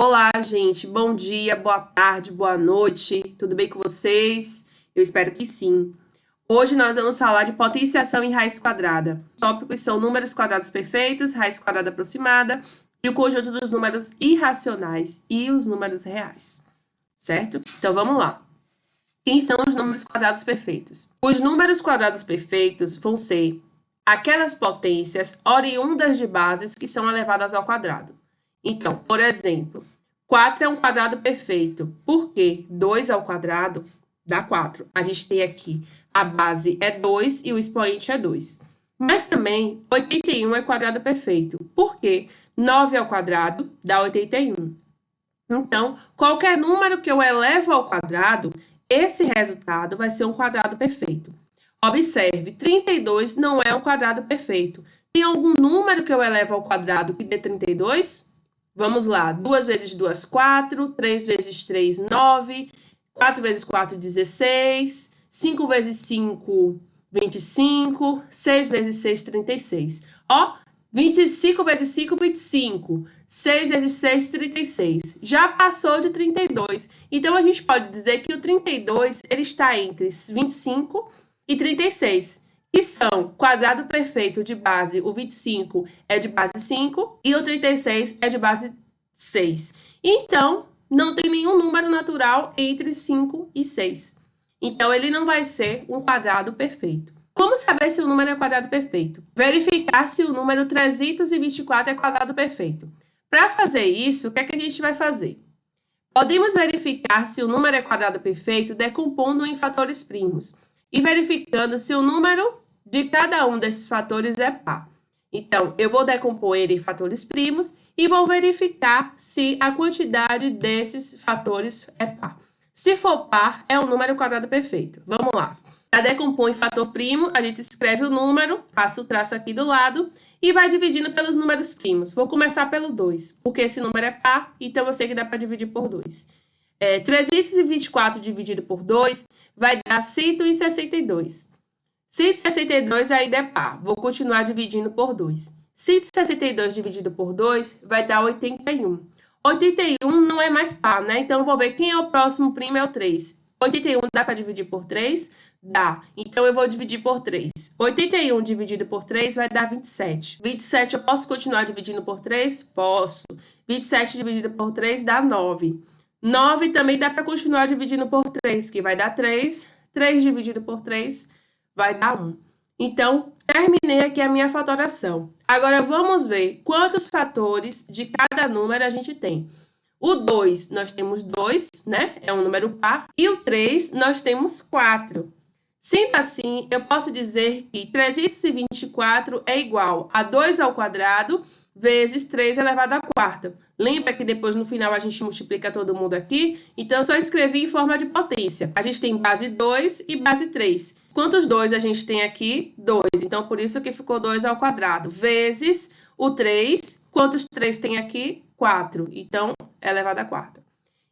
Olá, gente. Bom dia, boa tarde, boa noite. Tudo bem com vocês? Eu espero que sim. Hoje nós vamos falar de potenciação em raiz quadrada. Os tópicos são números quadrados perfeitos, raiz quadrada aproximada e o conjunto dos números irracionais e os números reais, certo? Então vamos lá. Quem são os números quadrados perfeitos? Os números quadrados perfeitos vão ser aquelas potências oriundas de bases que são elevadas ao quadrado. Então, por exemplo, 4 é um quadrado perfeito. Por quê? 2 ao quadrado dá 4. A gente tem aqui a base é 2 e o expoente é 2. Mas também 81 é quadrado perfeito. Por quê? 9 ao quadrado dá 81. Então, qualquer número que eu elevo ao quadrado, esse resultado vai ser um quadrado perfeito. Observe, 32 não é um quadrado perfeito. Tem algum número que eu elevo ao quadrado que dê 32? Vamos lá. 2 vezes 2, 4. 3 vezes 3, 9. 4 vezes 4, 16. 5 vezes 5, 25. 6 vezes 6, 36. Ó, 25 vezes 5, 25. 6 vezes 6, 36. Já passou de 32. Então, a gente pode dizer que o 32 ele está entre 25 e 36, que são quadrado perfeito de base, o 25 é de base 5 e o 36 é de base 6. Então, não tem nenhum número natural entre 5 e 6. Então, ele não vai ser um quadrado perfeito. Como saber se o número é quadrado perfeito? Verificar se o número 324 é quadrado perfeito. Para fazer isso, o que é que a gente vai fazer? Podemos verificar se o número é quadrado perfeito decompondo em fatores primos e verificando se o número de cada um desses fatores é par. Então, eu vou decompor ele em fatores primos e vou verificar se a quantidade desses fatores é par. Se for par, é um número quadrado perfeito. Vamos lá. Para decompor em fator primo, a gente escreve o número, passa o traço aqui do lado e vai dividindo pelos números primos. Vou começar pelo 2, porque esse número é par, então eu sei que dá para dividir por 2. 324 dividido por 2 vai dar 162. 162 ainda é par. Vou continuar dividindo por 2. 162 dividido por 2 vai dar 81. 81 não é mais par, né? Então, eu vou ver quem é o próximo primo, é o 3. 81 dá para dividir por 3? Dá. Então, eu vou dividir por 3. 81 dividido por 3 vai dar 27. 27 eu posso continuar dividindo por 3? Posso. 27 dividido por 3 dá 9. 9 também dá para continuar dividindo por 3, que vai dar 3. 3 dividido por 3 vai dar 1. Então, terminei aqui a minha fatoração. Agora, vamos ver quantos fatores de cada número a gente tem. O 2, nós temos 2, né? É um número par. E o 3, nós temos 4. Sendo assim, eu posso dizer que 324 é igual a 2 ao quadrado vezes 3 elevado à quarta. Lembra que depois, no final, a gente multiplica todo mundo aqui? Então, eu só escrevi em forma de potência. A gente tem base 2 e base 3. Quantos 2 a gente tem aqui? 2. Então, por isso que ficou 2 ao quadrado. Vezes o 3. Quantos 3 tem aqui? 4. Então, é elevado à quarta.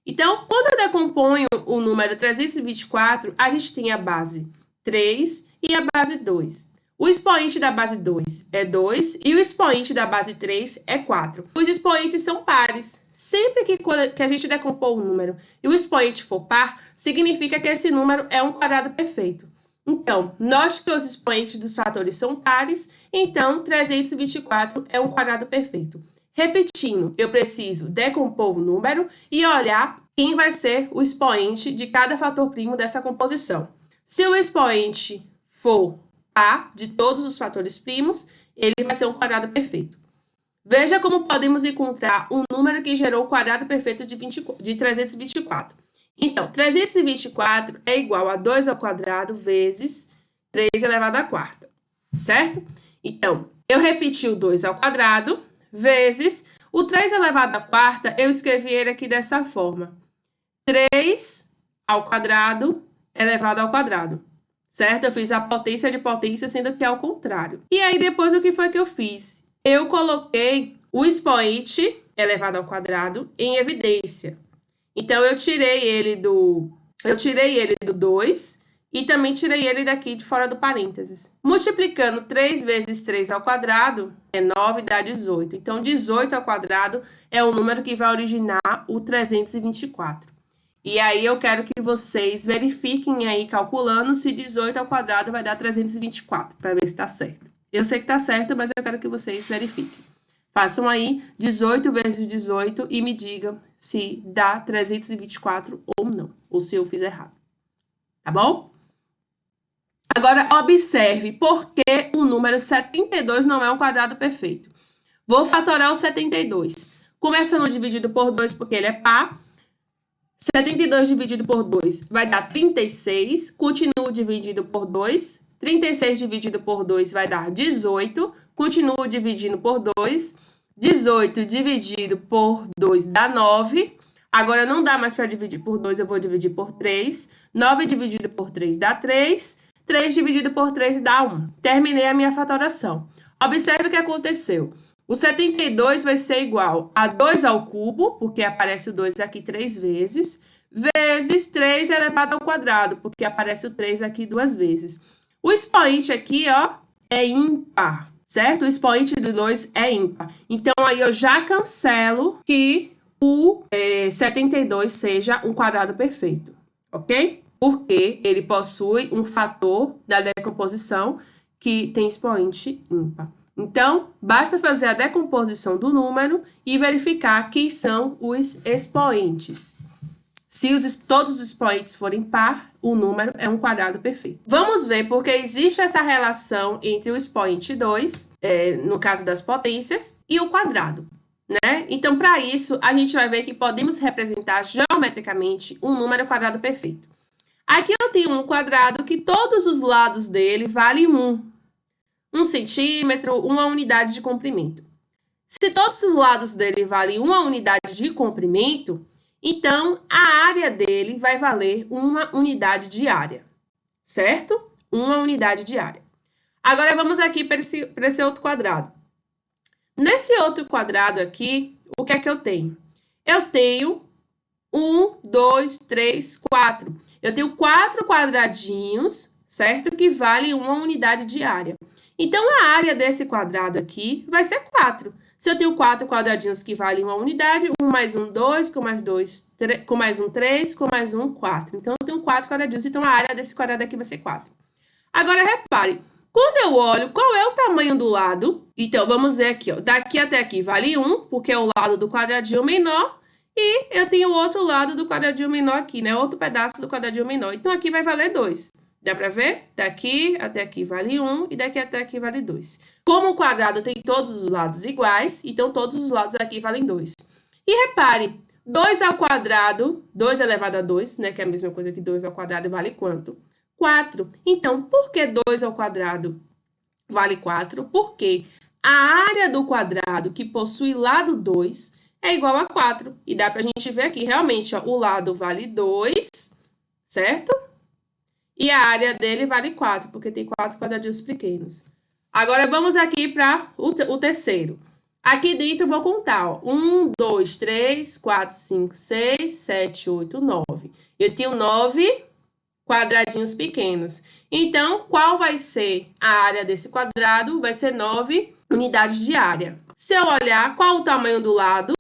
Então, quando eu decomponho o número 324, a gente tem a base 3 e a base 2. O expoente da base 2 é 2 e o expoente da base 3 é 4. Os expoentes são pares. Sempre que a gente decompor o número e o expoente for par, significa que esse número é um quadrado perfeito. Então, nós que os expoentes dos fatores são pares, então 324 é um quadrado perfeito. Repetindo, eu preciso decompor o número e olhar quem vai ser o expoente de cada fator primo dessa composição. Se o expoente for par de todos os fatores primos, ele vai ser um quadrado perfeito. Veja como podemos encontrar um número que gerou o quadrado perfeito de 324. Então, 324 é igual a 2 ao quadrado vezes 3 elevado à quarta, certo? Então, eu repeti o 2 ao quadrado vezes o 3 elevado à quarta, eu escrevi ele aqui dessa forma. 3 ao quadrado elevado ao quadrado, certo? Eu fiz a potência de potência, sendo que é ao contrário. E aí, depois, o que foi que eu fiz? Eu coloquei o expoente elevado ao quadrado em evidência. Então, eu tirei ele do 2 E também tirei ele daqui de fora do parênteses. Multiplicando 3 vezes 3 ao quadrado é 9, dá 18. Então, 18 ao quadrado é o número que vai originar o 324. E aí, eu quero que vocês verifiquem aí, calculando, se 18 ao quadrado vai dar 324, para ver se está certo. Eu sei que está certo, mas eu quero que vocês verifiquem. Façam aí 18 vezes 18 e me digam se dá 324 ou não, ou se eu fiz errado. Tá bom? Agora, observe por que o número 72 não é um quadrado perfeito. Vou fatorar o 72. Começando dividido por 2, porque ele é par. 72 dividido por 2 vai dar 36. Continuo dividido por 2. 36 dividido por 2 vai dar 18. Continuo dividindo por 2. 18 dividido por 2 dá 9. Agora, não dá mais para dividir por 2, eu vou dividir por 3. 9 dividido por 3 dá 3. 3 dividido por 3 dá 1. Terminei a minha fatoração. Observe o que aconteceu. O 72 vai ser igual a 2 ao cubo, porque aparece o 2 aqui 3 vezes, vezes 3 elevado ao quadrado, porque aparece o 3 aqui 2 vezes. O expoente aqui, ó, é ímpar, certo? O expoente do 2 é ímpar. Então, aí eu já cancelo que o 72 seja um quadrado perfeito, ok? Porque ele possui um fator da decomposição que tem expoente ímpar. Então, basta fazer a decomposição do número e verificar quem são os expoentes. Se todos os expoentes forem par, o número é um quadrado perfeito. Vamos ver porque existe essa relação entre o expoente 2, no caso das potências, e o quadrado, né? Então, para isso, a gente vai ver que podemos representar geometricamente um número quadrado perfeito. Aqui eu tenho um quadrado que todos os lados dele valem 1 centímetro, 1 unidade de comprimento. Se todos os lados dele valem 1 unidade de comprimento, então a área dele vai valer 1 unidade de área, certo? 1 unidade de área. Agora, vamos aqui para esse outro quadrado. Nesse outro quadrado aqui, o que é que eu tenho? Eu tenho 1, 2, 3, 4. Eu tenho 4 quadradinhos, certo? Que valem 1 unidade de área. Então, a área desse quadrado aqui vai ser 4. Se eu tenho 4 quadradinhos que valem 1 unidade, 1 mais 1, 2, com mais 2, 3, com mais 1, 3, com mais 1, 4. Então, eu tenho 4 quadradinhos, então a área desse quadrado aqui vai ser 4. Agora, repare, quando eu olho qual é o tamanho do lado, então, vamos ver aqui, ó, daqui até aqui vale 1, porque é o lado do quadradinho menor, e eu tenho o outro lado do quadradinho menor aqui, né? Outro pedaço do quadradinho menor. Então, aqui vai valer 2. Dá para ver? Daqui até aqui vale 1 e daqui até aqui vale 2. Como o quadrado tem todos os lados iguais, então todos os lados aqui valem 2. E repare, 2 ao quadrado, 2 elevado a 2, né? Que é a mesma coisa que 2 ao quadrado vale quanto? 4. Então, por que 2 ao quadrado vale 4? Porque a área do quadrado que possui lado 2 é igual a 4. E dá pra gente ver aqui, realmente, ó, o lado vale 2, certo? E a área dele vale 4, porque tem 4 quadradinhos pequenos. Agora, vamos aqui para o terceiro. Aqui dentro eu vou contar, ó. 1, 2, 3, 4, 5, 6, 7, 8, 9. Eu tenho 9 quadradinhos pequenos. Então, qual vai ser a área desse quadrado? Vai ser 9 unidades de área. Se eu olhar, qual o tamanho do lado?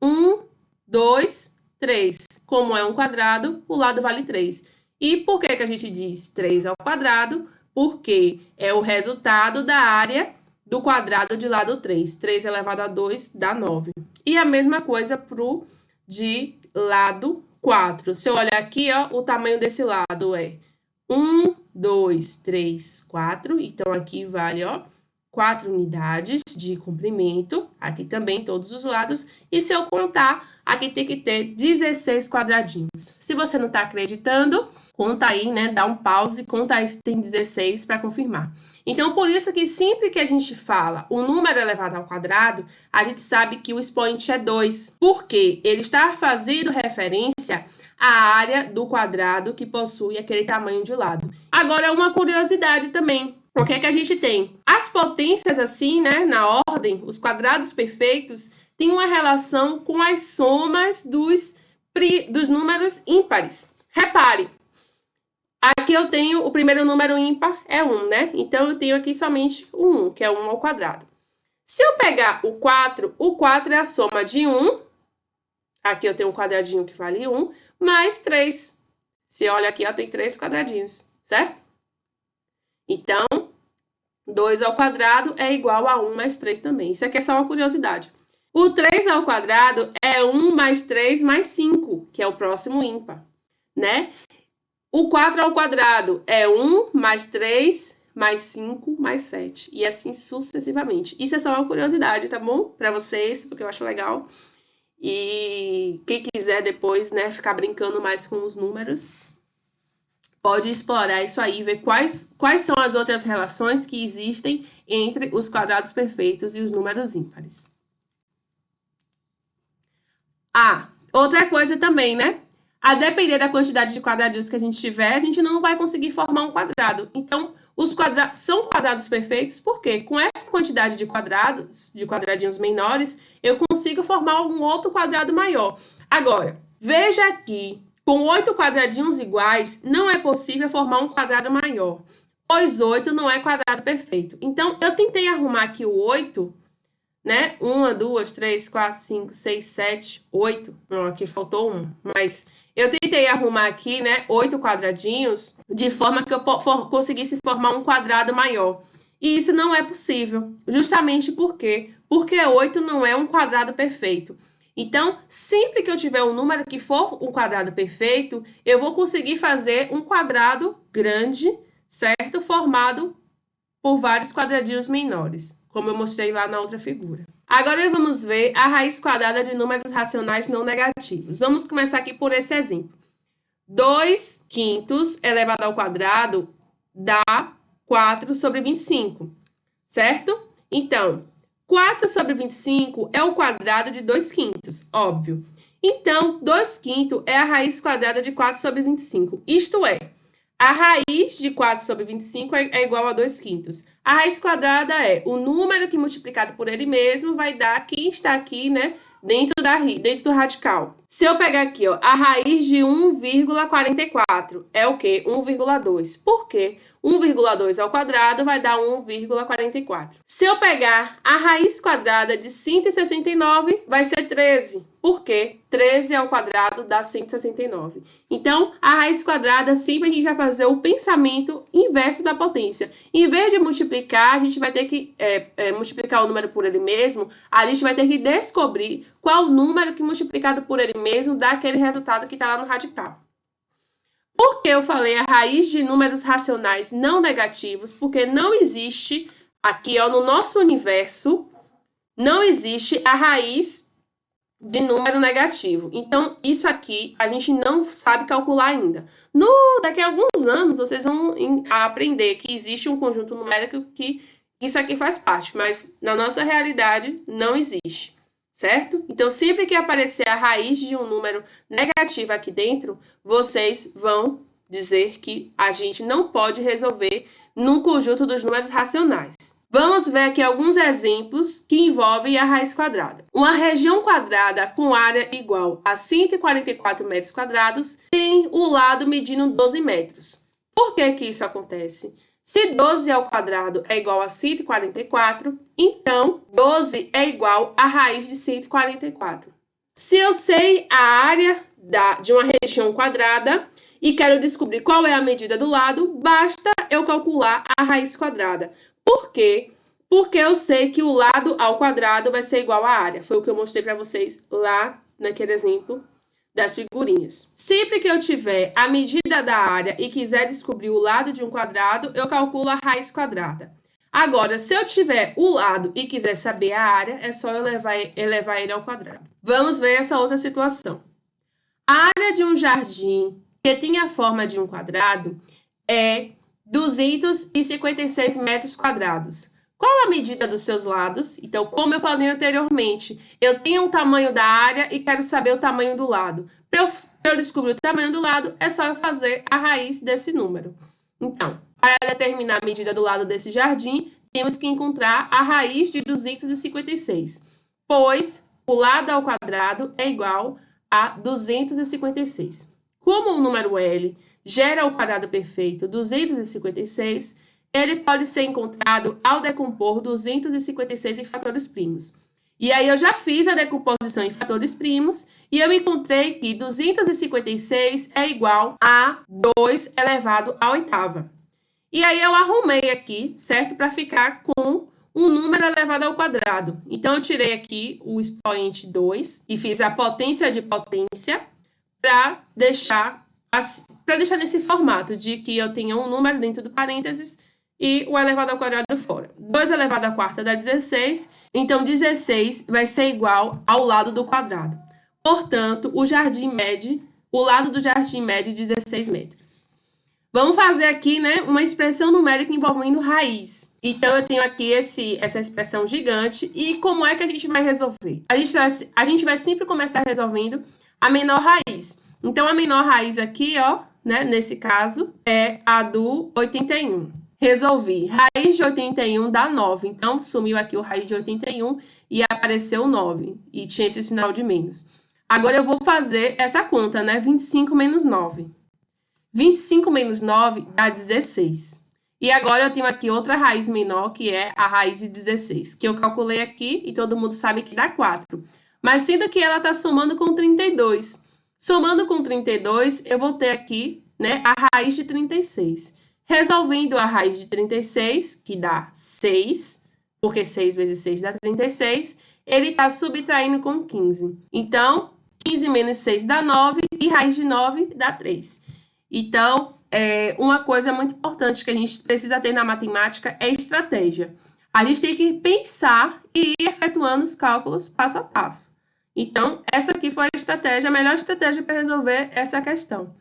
1, 2, 3. Como é um quadrado, o lado vale 3. E por que a gente diz 3 ao quadrado? Porque é o resultado da área do quadrado de lado 3. 3 elevado a 2 dá 9. E a mesma coisa para o de lado 4. Se eu olhar aqui, ó, o tamanho desse lado é 1, 2, 3, 4. Então, aqui vale, ó, 4 unidades de comprimento. Aqui também, todos os lados. E se eu contar, aqui tem que ter 16 quadradinhos. Se você não está acreditando, conta aí, né? Dá um pause e conta aí se tem 16 para confirmar. Então, por isso que sempre que a gente fala o número elevado ao quadrado, a gente sabe que o expoente é 2. Porque ele está fazendo referência à área do quadrado que possui aquele tamanho de lado. Agora, uma curiosidade também. O que é que a gente tem? As potências, assim, né, na ordem, os quadrados perfeitos, têm uma relação com as somas dos números ímpares. Repare, Aqui eu tenho o primeiro número ímpar, é 1, né? Então, eu tenho aqui somente o 1, que é 1 ao quadrado. Se eu pegar o 4 é a soma de 1, aqui eu tenho um quadradinho que vale 1, mais 3. Se olha aqui, ó, tem 3 quadradinhos, certo? Então, 2 ao quadrado é igual a 1 mais 3 também. Isso aqui é só uma curiosidade. O 3 ao quadrado é 1 mais 3 mais 5, que é o próximo ímpar, né? O 4 ao quadrado é 1 mais 3 mais 5 mais 7. E assim sucessivamente. Isso é só uma curiosidade, tá bom? Para vocês, porque eu acho legal. E quem quiser depois, né, ficar brincando mais com os números, pode explorar isso aí, ver quais são as outras relações que existem entre os quadrados perfeitos e os números ímpares. Ah, outra coisa também, né? A depender da quantidade de quadradinhos que a gente tiver, a gente não vai conseguir formar um quadrado. Então, os quadrados são quadrados perfeitos, porque com essa quantidade de quadrados, de quadradinhos menores, eu consigo formar um outro quadrado maior. Agora, veja aqui, com 8 quadradinhos iguais, não é possível formar um quadrado maior, pois 8 não é quadrado perfeito. Então, eu tentei arrumar aqui o 8, né? 1, 2, 3, 4, 5, 6, 7, 8. Não, aqui faltou um, mas eu tentei arrumar aqui, né, 8 quadradinhos, de forma que eu conseguisse formar um quadrado maior. E isso não é possível. Justamente por quê? Porque 8 não é um quadrado perfeito. Então, sempre que eu tiver um número que for um quadrado perfeito, eu vou conseguir fazer um quadrado grande, certo? Formado por vários quadradinhos menores, como eu mostrei lá na outra figura. Agora vamos ver a raiz quadrada de números racionais não negativos. Vamos começar aqui por esse exemplo. 2 quintos elevado ao quadrado dá 4 sobre 25, certo? Então, 4 sobre 25 é o quadrado de 2 quintos, óbvio. Então, 2 quintos é a raiz quadrada de 4 sobre 25, isto é, a raiz de 4 sobre 25 é igual a 2 quintos. A raiz quadrada é o número que multiplicado por ele mesmo vai dar quem está aqui, né, dentro do radical. Se eu pegar aqui, ó, a raiz de 1,44 é o quê? 1,2. Por quê? 1,2 ao quadrado vai dar 1,44. Se eu pegar a raiz quadrada de 169, vai ser 13. Por quê? 13 ao quadrado dá 169. Então, a raiz quadrada sempre a gente vai fazer o pensamento inverso da potência. Em vez de multiplicar, a gente vai ter que multiplicar o número por ele mesmo, a gente vai ter que descobrir qual o número que multiplicado por ele mesmo dá aquele resultado que está lá no radical. Por que eu falei a raiz de números racionais não negativos? Porque não existe, aqui ó, no nosso universo, não existe a raiz de número negativo. Então, isso aqui a gente não sabe calcular ainda. Daqui a alguns anos, vocês vão aprender que existe um conjunto numérico que isso aqui faz parte, mas na nossa realidade não existe. Certo? Então, sempre que aparecer a raiz de um número negativo aqui dentro, vocês vão dizer que a gente não pode resolver num conjunto dos números racionais. Vamos ver aqui alguns exemplos que envolvem a raiz quadrada. Uma região quadrada com área igual a 144 metros quadrados tem o lado medindo 12 metros. Por que que isso acontece? Se 12 ao quadrado é igual a 144, então 12 é igual à raiz de 144. Se eu sei a área de uma região quadrada e quero descobrir qual é a medida do lado, basta eu calcular a raiz quadrada. Por quê? Porque eu sei que o lado ao quadrado vai ser igual à área. Foi o que eu mostrei para vocês lá naquele exemplo das figurinhas. Sempre que eu tiver a medida da área e quiser descobrir o lado de um quadrado, eu calculo a raiz quadrada. Agora, se eu tiver o lado e quiser saber a área, é só eu elevar ele ao quadrado. Vamos ver essa outra situação. A área de um jardim que tem a forma de um quadrado é 256 metros quadrados. Qual a medida dos seus lados? Então, como eu falei anteriormente, eu tenho o tamanho da área e quero saber o tamanho do lado. Para eu descobrir o tamanho do lado, é só eu fazer a raiz desse número. Então, para determinar a medida do lado desse jardim, temos que encontrar a raiz de 256, pois o lado ao quadrado é igual a 256. Como o número L gera o quadrado perfeito 256, ele pode ser encontrado ao decompor 256 em fatores primos. E aí eu já fiz a decomposição em fatores primos e eu encontrei que 256 é igual a 2 elevado à oitava. E aí eu arrumei aqui, certo? Para ficar com um número elevado ao quadrado. Então, eu tirei aqui o expoente 2 e fiz a potência de potência para deixar nesse formato de que eu tenha um número dentro do parênteses e o elevado ao quadrado fora. 2 elevado à quarta dá 16, então 16 vai ser igual ao lado do quadrado. Portanto, o lado do jardim mede 16 metros. Vamos fazer aqui, né, uma expressão numérica envolvendo raiz. Então, eu tenho aqui essa expressão gigante. E como é que a gente vai resolver? A gente vai sempre começar resolvendo a menor raiz. Então, a menor raiz aqui, ó, né, nesse caso, é a do 81. Resolvi. Raiz de 81 dá 9. Então, sumiu aqui o raiz de 81 e apareceu 9. E tinha esse sinal de menos. Agora, eu vou fazer essa conta, né? 25 menos 9. 25 menos 9 dá 16. E agora eu tenho aqui outra raiz menor, que é a raiz de 16, que eu calculei aqui e todo mundo sabe que dá 4. Mas sendo que ela está somando com 32. Somando com 32, eu vou ter aqui, né, a raiz de 36. Resolvendo a raiz de 36, que dá 6, porque 6 vezes 6 dá 36, ele está subtraindo com 15. Então, 15 menos 6 dá 9 e raiz de 9 dá 3. Então, uma coisa muito importante que a gente precisa ter na matemática é estratégia. A gente tem que pensar e ir efetuando os cálculos passo a passo. Então, essa aqui foi a melhor estratégia para resolver essa questão.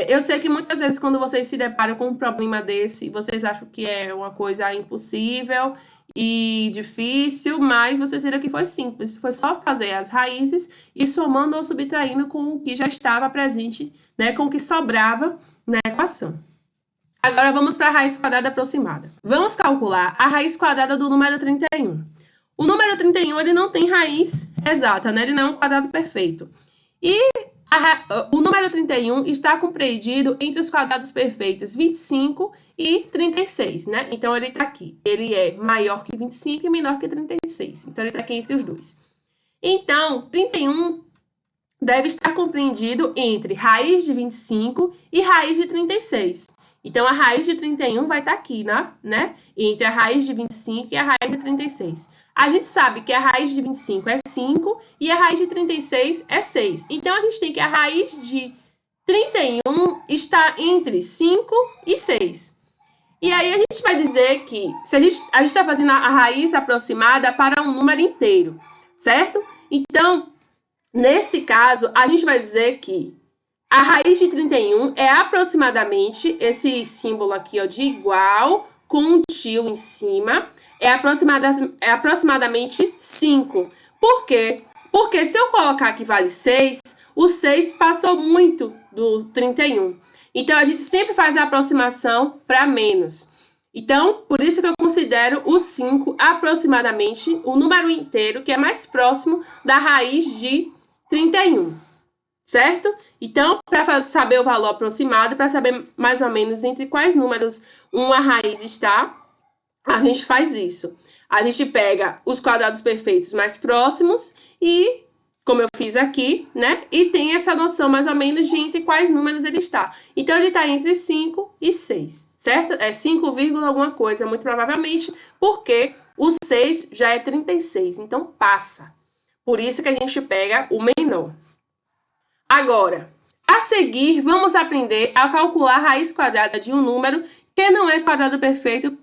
Eu sei que muitas vezes quando vocês se deparam com um problema desse, vocês acham que é uma coisa impossível e difícil, mas vocês viram que foi simples. Foi só fazer as raízes e somando ou subtraindo com o que já estava presente, né, com o que sobrava na equação. Agora vamos para a raiz quadrada aproximada. Vamos calcular a raiz quadrada do número 31. O número 31 ele não tem raiz exata, né? Ele não é um quadrado perfeito. E o número 31 está compreendido entre os quadrados perfeitos 25 e 36, né? Então, ele está aqui. Ele é maior que 25 e menor que 36. Então, ele está aqui entre os dois. Então, 31 deve estar compreendido entre raiz de 25 e raiz de 36. Então, a raiz de 31 vai estar aqui, né? Entre a raiz de 25 e a raiz de 36. A gente sabe que a raiz de 25 é 5 e a raiz de 36 é 6. Então, a gente tem que a raiz de 31 está entre 5 e 6. E aí, a gente vai dizer que se a gente está fazendo a raiz aproximada para um número inteiro, certo? Então, nesse caso, a gente vai dizer que a raiz de 31 é aproximadamente esse símbolo aqui, ó, de igual, com um tio em cima, é aproximadamente 5. Por quê? Porque se eu colocar que vale 6, o 6 passou muito do 31. Então, a gente sempre faz a aproximação para menos. Então, por isso que eu considero o 5 aproximadamente o número inteiro que é mais próximo da raiz de 31. Certo? Então, para saber o valor aproximado, para saber mais ou menos entre quais números uma raiz está, a gente faz isso. A gente pega os quadrados perfeitos mais próximos e, como eu fiz aqui, né? E tem essa noção mais ou menos de entre quais números ele está. Então, ele está entre 5 e 6, certo? É 5, alguma coisa, muito provavelmente, porque o 6 já é 36, então passa. Por isso que a gente pega o menor. Agora, a seguir, vamos aprender a calcular a raiz quadrada de um número que não é quadrado perfeito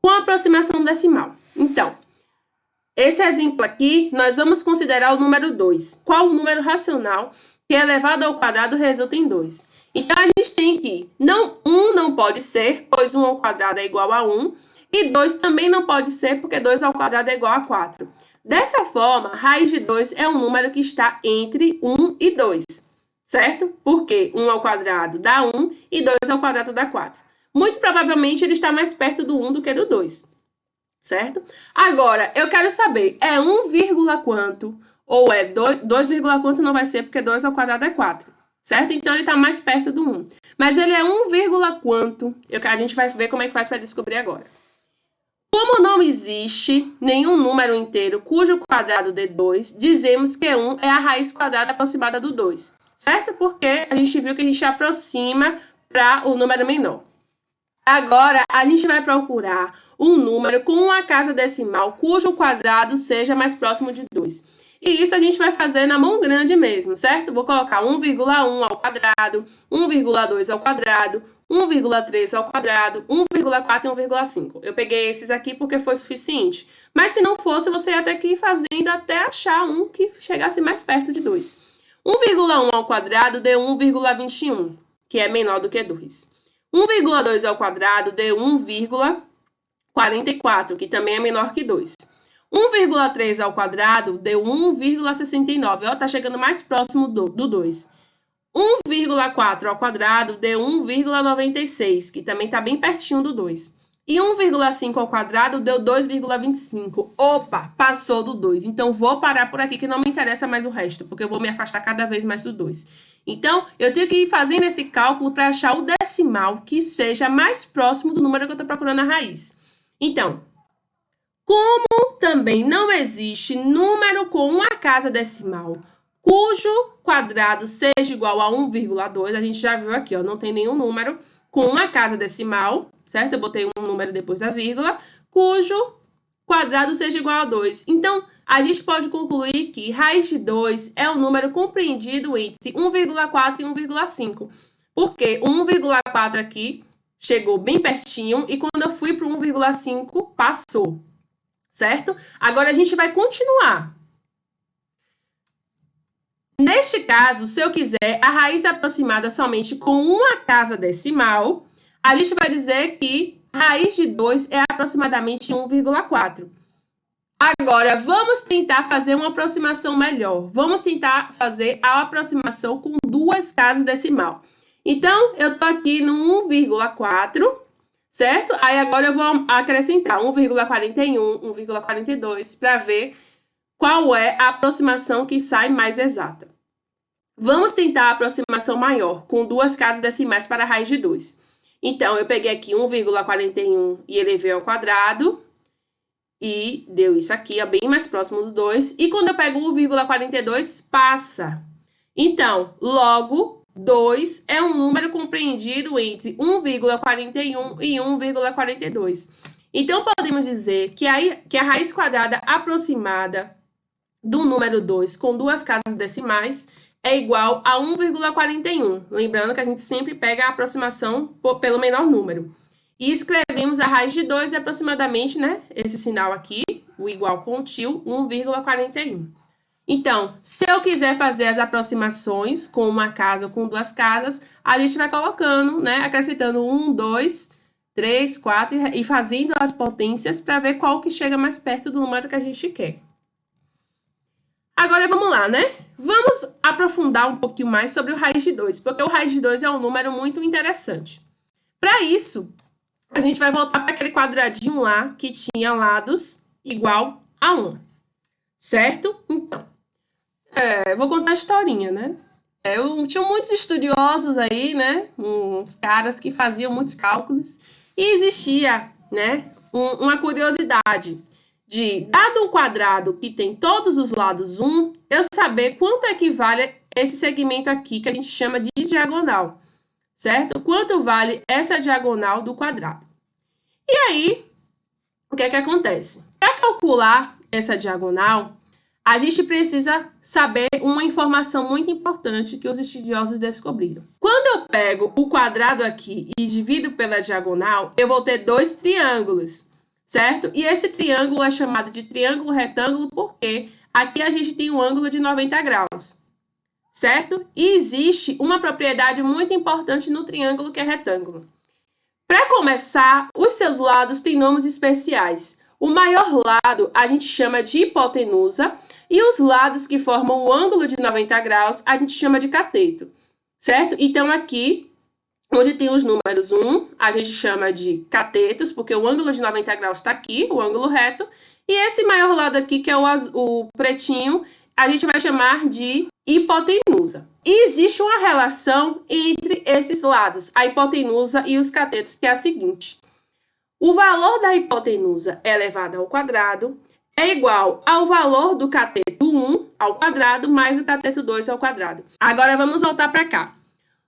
com aproximação decimal. Então, esse exemplo aqui, nós vamos considerar o número 2. Qual o número racional que elevado ao quadrado resulta em 2? Então, a gente tem que, 1 não pode ser, pois 1 ao quadrado é igual a 1, e 2 também não pode ser, porque 2 ao quadrado é igual a 4. Dessa forma, raiz de 2 é um número que está entre 1 e 2, certo? Porque 1 ao quadrado dá 1 e 2 ao quadrado dá 4. Muito provavelmente ele está mais perto do 1 do que do 2, certo? Agora, eu quero saber, é 1, quanto ou é 2, quanto não vai ser, porque 2 ao quadrado é 4. certo? Então, ele está mais perto do 1. Mas ele é 1, quanto? A gente vai ver como é que faz para descobrir agora. Como não existe nenhum número inteiro cujo quadrado dê 2, dizemos que 1 é a raiz quadrada aproximada do 2, certo? Porque a gente viu que a gente aproxima para o número menor. Agora, a gente vai procurar um número com uma casa decimal cujo quadrado seja mais próximo de 2. E isso a gente vai fazer na mão grande mesmo, certo? Vou colocar 1,1 ao quadrado, 1,2 ao quadrado, 1,3 ao quadrado, 1,4 e 1,5. Eu peguei esses aqui porque foi suficiente. Mas se não fosse, você ia ter que ir fazendo até achar um que chegasse mais perto de 2. 1,1 ao quadrado deu 1,21, que é menor do que 2. 1,2 ao quadrado deu 1,44, que também é menor que 2. 1,3 ao quadrado deu 1,69. Ó, tá chegando mais próximo do 2. 1,4 ao quadrado deu 1,96, que também tá bem pertinho do 2. E 1,5 ao quadrado deu 2,25. Opa, passou do 2. Então, vou parar por aqui, que não me interessa mais o resto, porque eu vou me afastar cada vez mais do 2. Então, eu tenho que ir fazendo esse cálculo para achar o decimal que seja mais próximo do número que eu estou procurando a raiz. Então, como também não existe número com uma casa decimal cujo quadrado seja igual a 1,2, a gente já viu aqui, ó, não tem nenhum número com uma casa decimal, certo? Eu botei um número depois da vírgula, cujo quadrado seja igual a 2. Então, a gente pode concluir que raiz de 2 é o número compreendido entre 1,4 e 1,5. Porque 1,4 aqui chegou bem pertinho e quando eu fui para o 1,5, passou. Certo? Agora, a gente vai continuar. Neste caso, se eu quiser a raiz aproximada somente com uma casa decimal, a gente vai dizer que raiz de 2 é aproximadamente 1,4. Agora, vamos tentar fazer uma aproximação melhor. Vamos tentar fazer a aproximação com duas casas decimal. Então, eu estou aqui no 1,4, certo? Aí, agora eu vou acrescentar 1,41, 1,42 para ver qual é a aproximação que sai mais exata. Vamos tentar a aproximação maior, com duas casas decimais para a raiz de 2. Então, eu peguei aqui 1,41 e elevei ao quadrado. E deu isso aqui, ó, bem mais próximo do 2. E quando eu pego 1,42, passa. Então, logo, 2 é um número compreendido entre 1,41 e 1,42. Então, podemos dizer que a raiz quadrada aproximada do número 2 com duas casas decimais é igual a 1,41. Lembrando que a gente sempre pega a aproximação pelo menor número. E escrevemos a raiz de 2 aproximadamente, né? Esse sinal aqui, o igual com o tio, 1,41. Então, se eu quiser fazer as aproximações com uma casa ou com duas casas, a gente vai colocando, né? Acrescentando 1, 2, 3, 4 e fazendo as potências para ver qual que chega mais perto do número que a gente quer. Agora, vamos lá, né? Vamos aprofundar um pouquinho mais sobre o raiz de 2, porque o raiz de 2 é um número muito interessante. Para isso, a gente vai voltar para aquele quadradinho lá que tinha lados igual a 1, certo? Então, vou contar a historinha, né? Tinha muitos estudiosos aí, né? Uns caras que faziam muitos cálculos e existia, né? Uma curiosidade de, dado um quadrado que tem todos os lados 1, eu saber quanto equivale esse segmento aqui que a gente chama de diagonal, certo? Quanto vale essa diagonal do quadrado. E aí, o que é que acontece? Para calcular essa diagonal, a gente precisa saber uma informação muito importante que os estudiosos descobriram. Quando eu pego o quadrado aqui e divido pela diagonal, eu vou ter dois triângulos, certo? E esse triângulo é chamado de triângulo retângulo porque aqui a gente tem um ângulo de 90 graus, certo? E existe uma propriedade muito importante no triângulo que é retângulo. Para começar, os seus lados têm nomes especiais. O maior lado a gente chama de hipotenusa e os lados que formam o ângulo de 90 graus a gente chama de cateto, certo? Então, aqui, onde tem os números 1, a gente chama de catetos, porque o ângulo de 90 graus está aqui, o ângulo reto. E esse maior lado aqui, que é o pretinho, a gente vai chamar de hipotenusa. E existe uma relação entre esses lados, a hipotenusa e os catetos, que é a seguinte. O valor da hipotenusa elevado ao quadrado é igual ao valor do cateto 1 ao quadrado mais o cateto 2 ao quadrado. Agora, vamos voltar para cá.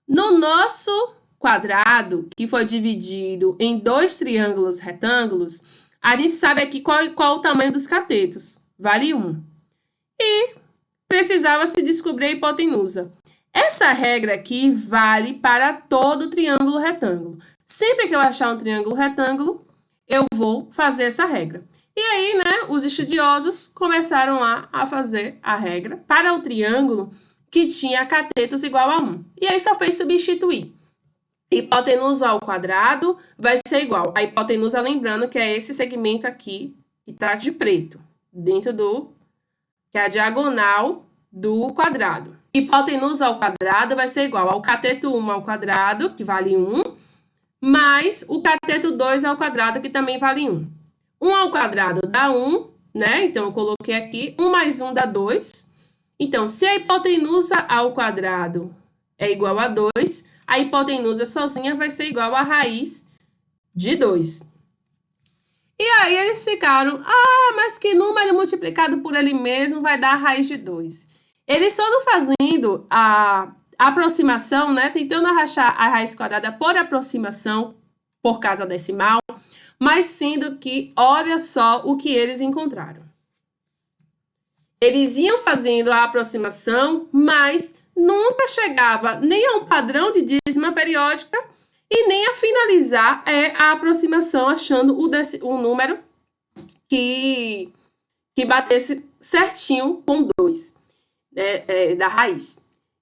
No nosso quadrado, que foi dividido em 2 triângulos retângulos, a gente sabe aqui qual o tamanho dos catetos. Vale 1. E precisava se descobrir a hipotenusa. Essa regra aqui vale para todo triângulo retângulo. Sempre que eu achar um triângulo retângulo, eu vou fazer essa regra. E aí, né, os estudiosos começaram lá a fazer a regra para o triângulo que tinha catetos igual a 1. E aí só fez substituir. Hipotenusa ao quadrado vai ser igual. A hipotenusa, lembrando que é esse segmento aqui, que está de preto, dentro que é a diagonal do quadrado. Hipotenusa ao quadrado vai ser igual ao cateto 1 ao quadrado, que vale 1, mais o cateto 2 ao quadrado, que também vale 1. 1 ao quadrado dá 1, né? Então, eu coloquei aqui, 1 mais 1 dá 2. Então, se a hipotenusa ao quadrado é igual a 2, a hipotenusa sozinha vai ser igual a raiz de 2. E aí, eles ficaram, mas que número multiplicado por ele mesmo vai dar a raiz de 2? Eles foram fazendo a aproximação, né? Tentando achar a raiz quadrada por aproximação, por casa decimal, mas sendo que, olha só o que eles encontraram. Eles iam fazendo a aproximação, mas nunca chegava nem a um padrão de dízima periódica e nem a finalizar a aproximação achando o número que batesse certinho com 2 da raiz.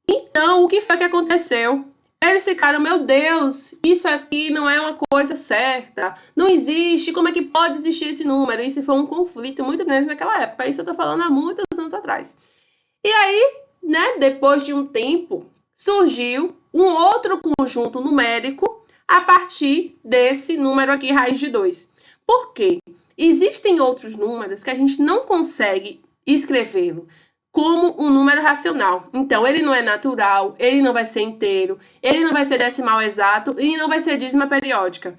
Então, o que foi que aconteceu? Eles ficaram, meu Deus, isso aqui não é uma coisa certa, não existe, como é que pode existir esse número? Isso foi um conflito muito grande naquela época, isso eu tô falando há muitos anos atrás. E aí, né, depois de um tempo, surgiu um outro conjunto numérico a partir desse número aqui, raiz de 2. Por quê? Existem outros números que a gente não consegue escrevê-lo como um número racional. Então, ele não é natural, ele não vai ser inteiro, ele não vai ser decimal exato e não vai ser dízima periódica.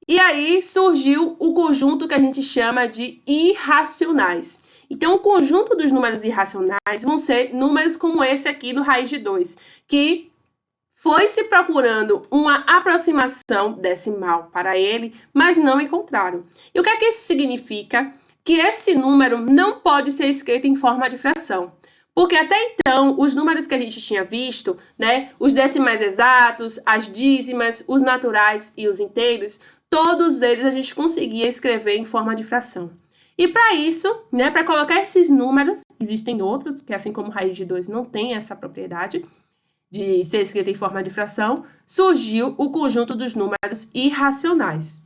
E aí surgiu o conjunto que a gente chama de irracionais. Então, o conjunto dos números irracionais vão ser números como esse aqui do raiz de 2, que foi se procurando uma aproximação decimal para ele, mas não encontraram. E o que é que isso significa? Que esse número não pode ser escrito em forma de fração. Porque até então, os números que a gente tinha visto, né, os decimais exatos, as dízimas, os naturais e os inteiros, todos eles a gente conseguia escrever em forma de fração. E para isso, né, para colocar esses números, existem outros, que assim como raiz de 2 não tem essa propriedade de ser escrita em forma de fração, surgiu o conjunto dos números irracionais.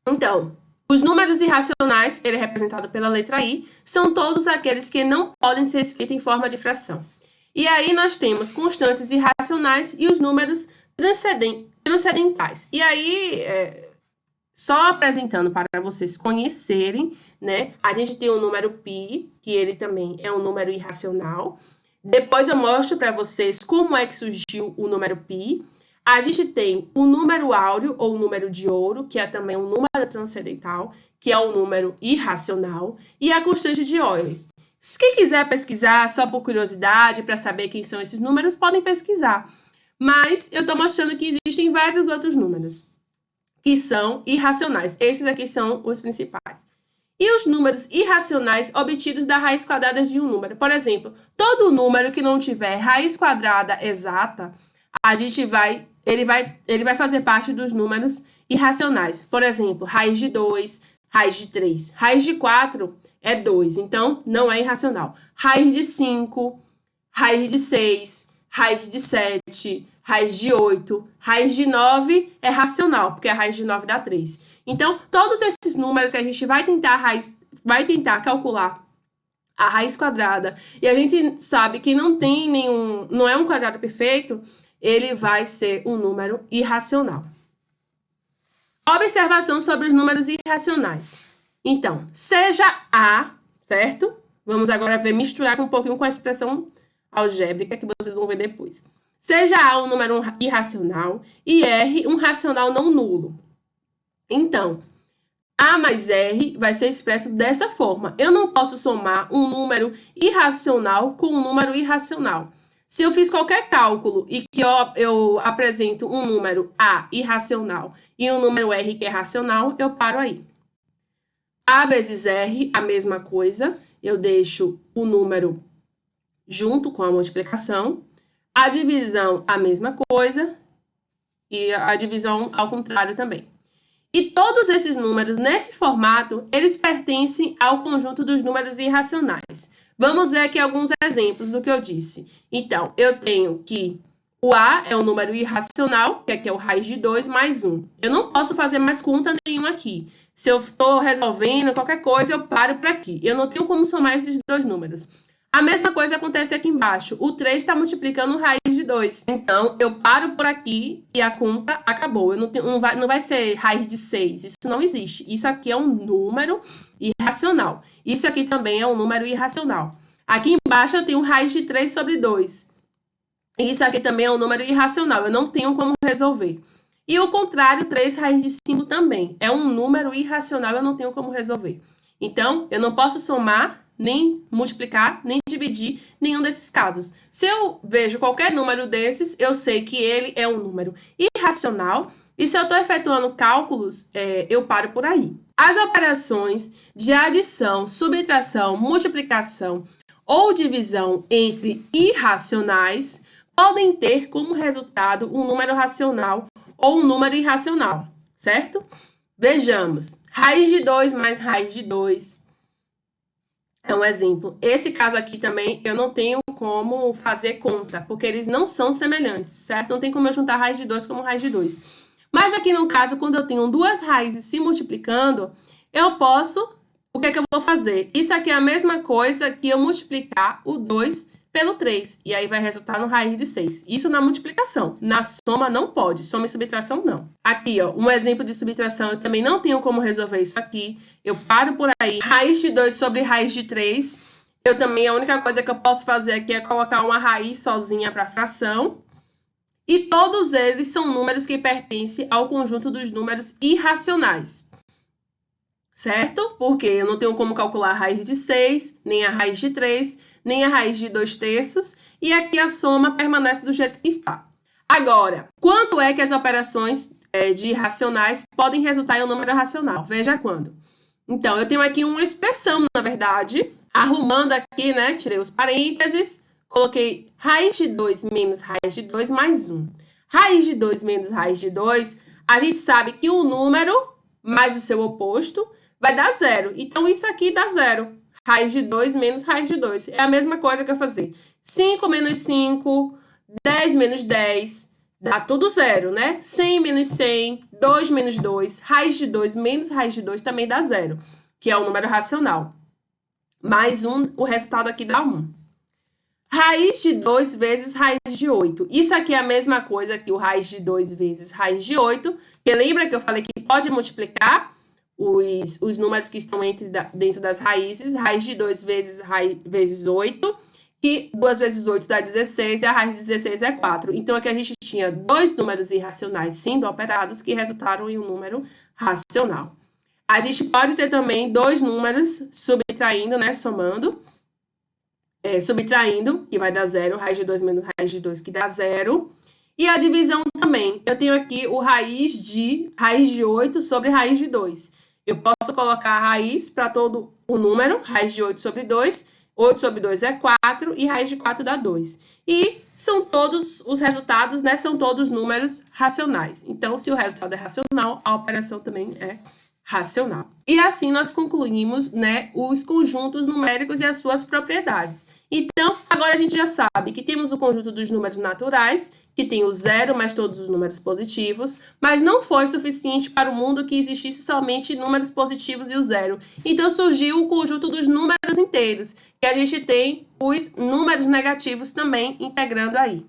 Então, os números irracionais, ele é representado pela letra I, são todos aqueles que não podem ser escritos em forma de fração. E aí nós temos constantes irracionais e os números transcendentais. E aí, só apresentando para vocês conhecerem, né? A gente tem o número π, que ele também é um número irracional. Depois eu mostro para vocês como é que surgiu o número π. A gente tem o número áureo, ou o número de ouro, que é também um número transcendental, que é um número irracional, e a constante de Euler. Se quem quiser pesquisar só por curiosidade, para saber quem são esses números, podem pesquisar. Mas eu estou mostrando que existem vários outros números que são irracionais. Esses aqui são os principais. E os números irracionais obtidos da raiz quadrada de um número. Por exemplo, todo número que não tiver raiz quadrada exata, ele vai fazer parte dos números irracionais. Por exemplo, raiz de 2, raiz de 3. Raiz de 4 é 2, então não é irracional. Raiz de 5, raiz de 6, raiz de 7, raiz de 8, raiz de 9 é racional, porque a raiz de 9 dá 3. Então, todos esses números que a gente vai tentar calcular a raiz quadrada, e a gente sabe que não é um quadrado perfeito, ele vai ser um número irracional. Observação sobre os números irracionais. Então, seja A, certo? Vamos agora misturar um pouquinho com a expressão algébrica que vocês vão ver depois. Seja A um número irracional e R um racional não nulo. Então, A mais R vai ser expresso dessa forma. Eu não posso somar um número irracional com um número irracional. Se eu fiz qualquer cálculo e que eu apresento um número A irracional e um número R que é racional, eu paro aí. A vezes R, a mesma coisa. Eu deixo o número junto com a multiplicação. A divisão, a mesma coisa. E a divisão ao contrário também. E todos esses números, nesse formato, eles pertencem ao conjunto dos números irracionais. Vamos ver aqui alguns exemplos do que eu disse. Então, eu tenho que o A é um número irracional, que aqui é o raiz de 2 mais 1. Eu não posso fazer mais conta nenhuma aqui. Se eu estou resolvendo qualquer coisa, eu paro por aqui. Eu não tenho como somar esses dois números. A mesma coisa acontece aqui embaixo. O 3 está multiplicando o raiz de 2. Então, eu paro por aqui e a conta acabou. Eu não vai ser raiz de 6. Isso não existe. Isso aqui é um número irracional. Isso aqui também é um número irracional. Aqui embaixo eu tenho raiz de 3 sobre 2. Isso aqui também é um número irracional. Eu não tenho como resolver. E o contrário, 3 raiz de 5 também. É um número irracional. Eu não tenho como resolver. Então, eu não posso somar, nem multiplicar, nem dividir nenhum desses casos. Se eu vejo qualquer número desses, eu sei que ele é um número irracional. E se eu estou efetuando cálculos, eu paro por aí. As operações de adição, subtração, multiplicação ou divisão entre irracionais podem ter como resultado um número racional ou um número irracional, certo? Vejamos. Raiz de 2 mais raiz de 2 é um exemplo. Esse caso aqui também eu não tenho como fazer conta, porque eles não são semelhantes, certo? Não tem como eu juntar raiz de 2 como raiz de 2. Mas aqui no caso, quando eu tenho duas raízes se multiplicando, eu posso... O que é que eu vou fazer? Isso aqui é a mesma coisa que eu multiplicar o 2 pelo 3. E aí vai resultar no raiz de 6. Isso na multiplicação. Na soma não pode. Soma e subtração não. Aqui, ó, um exemplo de subtração. Eu também não tenho como resolver isso aqui. Eu paro por aí. Raiz de 2 sobre raiz de 3. Eu também, a única coisa que eu posso fazer aqui é colocar uma raiz sozinha para fração. E todos eles são números que pertencem ao conjunto dos números irracionais. Certo? Porque eu não tenho como calcular a raiz de 6, nem a raiz de 3, nem a raiz de 2/3. E aqui a soma permanece do jeito que está. Agora, quando é que as operações de irracionais podem resultar em um número racional? Veja quando. Então, eu tenho aqui uma expressão, na verdade. Arrumando aqui, né? Tirei os parênteses. Coloquei raiz de 2 menos raiz de 2 mais 1. Raiz de 2 menos raiz de 2, a gente sabe que o número mais o seu oposto vai dar 0. Então, isso aqui dá 0. Raiz de 2 menos raiz de 2. É a mesma coisa que eu fazer. 5 menos 5, 10 menos 10, dá tudo 0, né? 100 menos 100, 2 menos 2, raiz de 2 menos raiz de 2 também dá 0, que é o número racional. Mais 1, o resultado aqui dá 1. Raiz de 2 vezes raiz de 8. Isso aqui é a mesma coisa que o raiz de 2 vezes raiz de 8. Porque lembra que eu falei que pode multiplicar os números que estão dentro das raízes. Raiz de 2 vezes 8. Que 2 vezes 8 dá 16 e a raiz de 16 é 4. Então, aqui a gente tinha dois números irracionais sendo operados que resultaram em um número racional. A gente pode ter também dois números subtraindo, né, somando. Subtraindo, que vai dar 0, raiz de 2 menos raiz de 2, que dá 0. E a divisão também. Eu tenho aqui o raiz de 8 sobre raiz de 2. Eu posso colocar a raiz para todo o número, raiz de 8 sobre 2. 8 sobre 2 é 4 e raiz de 4 dá 2. E são todos os resultados, né? São todos números racionais. Então, se o resultado é racional, a operação também é racional. E assim nós concluímos, né, os conjuntos numéricos e as suas propriedades. Então, agora a gente já sabe que temos o conjunto dos números naturais, que tem o 0 mais todos os números positivos, mas não foi suficiente para o mundo que existisse somente números positivos e o 0. Então, surgiu o conjunto dos números inteiros, que a gente tem os números negativos também integrando aí.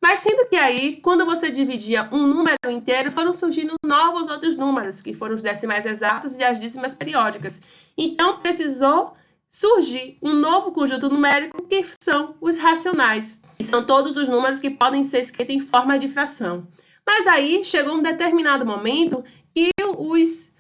Mas sendo que aí, quando você dividia um número inteiro, foram surgindo novos outros números, que foram os decimais exatos e as dízimas periódicas. Então, precisou surgir um novo conjunto numérico que são os racionais, que são todos os números que podem ser escritos em forma de fração. Mas aí chegou um determinado momento que os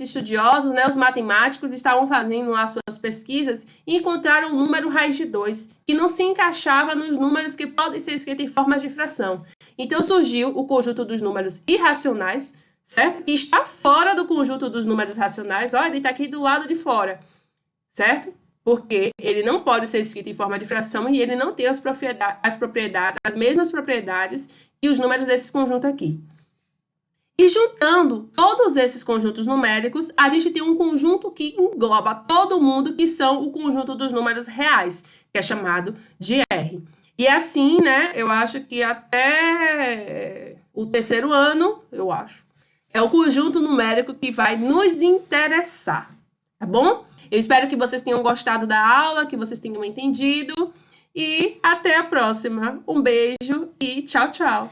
estudiosos, né, os matemáticos, estavam fazendo as suas pesquisas e encontraram o número raiz de 2, que não se encaixava nos números que podem ser escritos em formas de fração. Então surgiu o conjunto dos números irracionais, certo? Que está fora do conjunto dos números racionais. Olha, ele está aqui do lado de fora, certo? Porque ele não pode ser escrito em forma de fração e ele não tem as mesmas propriedades que os números desse conjunto aqui. E juntando todos esses conjuntos numéricos, a gente tem um conjunto que engloba todo mundo, que são o conjunto dos números reais, que é chamado de R. E assim, né, eu acho que até o terceiro ano, eu acho, é o conjunto numérico que vai nos interessar, tá bom? Eu espero que vocês tenham gostado da aula, que vocês tenham entendido, e até a próxima. Um beijo e tchau, tchau!